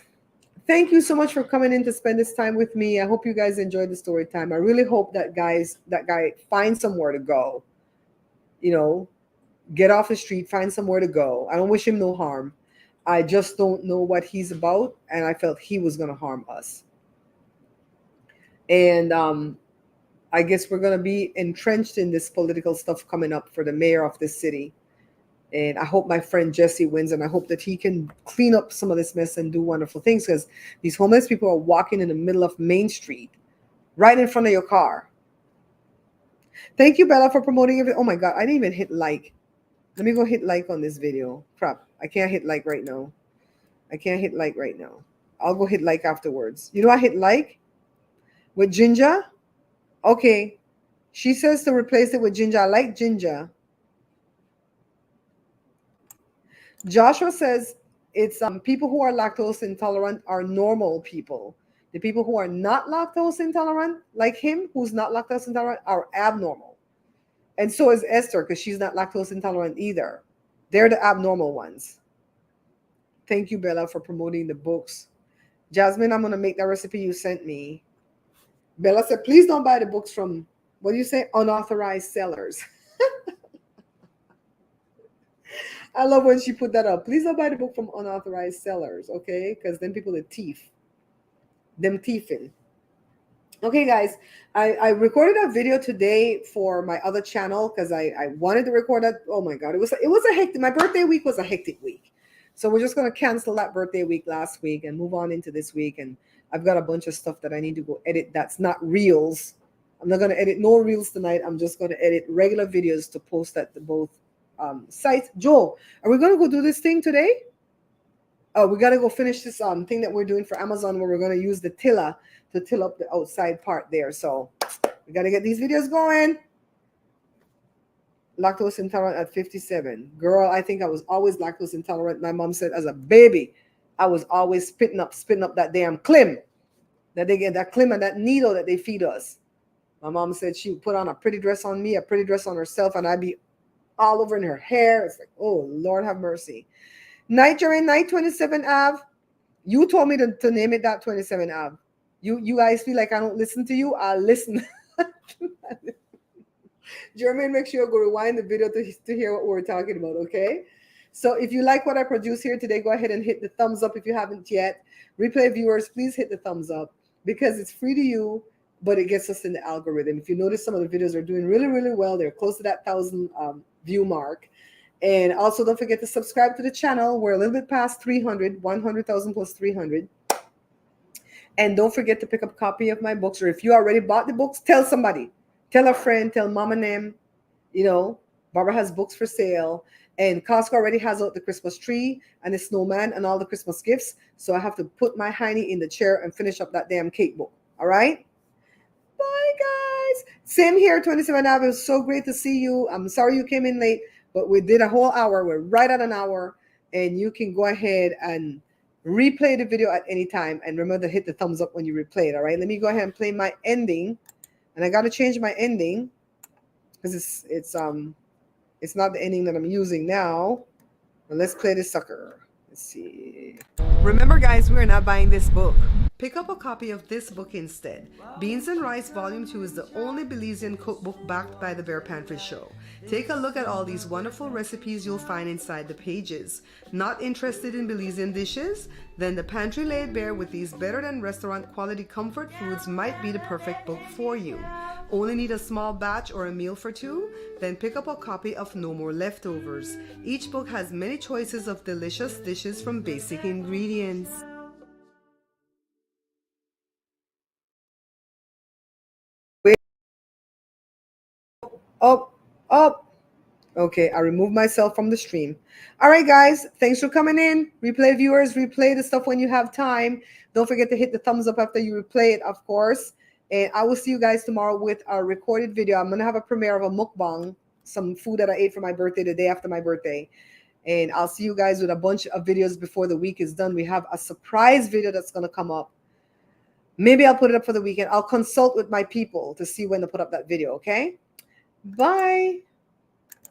Thank you so much for coming in to spend this time with me. I hope you guys enjoyed the story time. I really hope that guy finds somewhere to go. You know, get off the street, find somewhere to go. I don't wish him no harm. I just don't know what he's about, and I felt he was going to harm us. And I guess we're going to be entrenched in this political stuff coming up for the mayor of this city. And I hope my friend Jesse wins, and I hope that he can clean up some of this mess and do wonderful things because these homeless people are walking in the middle of Main Street, right in front of your car. Thank you, Bella, for promoting it. Oh my God, I didn't even hit like. Let me go hit like on this video. Crap, I can't hit like right now. I can't hit like right now. I'll go hit like afterwards. You know, I hit like with Ginger. Okay. She says to replace it with Ginger. I like Ginger. Joshua says it's people who are lactose intolerant are normal people. The people who are not lactose intolerant, like him, who's not lactose intolerant, are abnormal. And so is Esther, because she's not lactose intolerant either. They're the abnormal ones. Thank you, Bella, for promoting the books. Jasmine, I'm going to make that recipe you sent me. Bella said, please don't buy the books from, what do you say, unauthorized sellers. I love when she put that up. Please don't buy the book from unauthorized sellers, okay? Because then people are thief. Them thiefing. Okay, guys, I recorded a video today for my other channel because I wanted to record that. Oh my God, it was a hectic. My birthday week was a hectic week, so we're just gonna cancel that birthday week last week and move on into this week. And I've got a bunch of stuff that I need to go edit. That's not reels. I'm not gonna edit no reels tonight. I'm just gonna edit regular videos to post at the both sites. Joel, are we gonna go do this thing today? Oh, we gotta go finish this thing that we're doing for Amazon where we're gonna use the tiller to till up the outside part there. So we gotta get these videos going. Lactose intolerant at 57. Girl, I think I was always lactose intolerant. My mom said as a baby, I was always spitting up that damn clim. That they get that clim and that needle that they feed us. My mom said she would put on a pretty dress on me, a pretty dress on herself, and I'd be all over in her hair. It's like, oh Lord have mercy. Night, you're in night 27 Ave. You told me to name it that 27 Ave. You guys feel like I don't listen to you? I'll listen. Jermaine, make sure you go rewind the video to hear what we're talking about, okay? So if you like what I produce here today, go ahead and hit the thumbs up if you haven't yet. Replay viewers, please hit the thumbs up because it's free to you, but it gets us in the algorithm. If you notice, some of the videos are doing really, really well. They're close to that 1,000 view mark. And also don't forget to subscribe to the channel. We're a little bit past 300, 100,000 plus 300. And don't forget to pick up a copy of my books. Or if you already bought the books, tell somebody. Tell a friend, tell mom and them. You know, Barbara has books for sale. And Costco already has out the Christmas tree and the snowman and all the Christmas gifts. So I have to put my hiney in the chair and finish up that damn cake book. All right? Bye, guys. Same here, 27 Ave. It was so great to see you. I'm sorry you came in late, but we did a whole hour. We're right at an hour. And you can go ahead and replay the video at any time. And remember to hit the thumbs up when you replay it. All right? Let me go ahead and play my ending. And I got to change my ending because it's not the ending that I'm using now. But let's play this sucker. Let's see. Remember, guys, we're not buying this book. Pick up a copy of this book instead. Beans and Rice Volume 2 is the only Belizean cookbook backed by the Bear Pantry Show. Take a look at all these wonderful recipes you'll find inside the pages. Not interested in Belizean dishes? Then The Pantry Laid Bare with these better than restaurant quality comfort foods might be the perfect book for you. Only need a small batch or a meal for two? Then pick up a copy of No More Leftovers. Each book has many choices of delicious dishes from basic ingredients. Up, up. Okay, I removed myself from the stream. All right, guys, thanks for coming in. Replay viewers, replay the stuff when you have time. Don't forget to hit the thumbs up after you replay it, of course. And I will see you guys tomorrow with a recorded video. I'm going to have a premiere of a mukbang, some food that I ate for my birthday, the day after my birthday. And I'll see you guys with a bunch of videos before the week is done. We have a surprise video that's going to come up. Maybe I'll put it up for the weekend. I'll consult with my people to see when to put up that video, okay? Bye.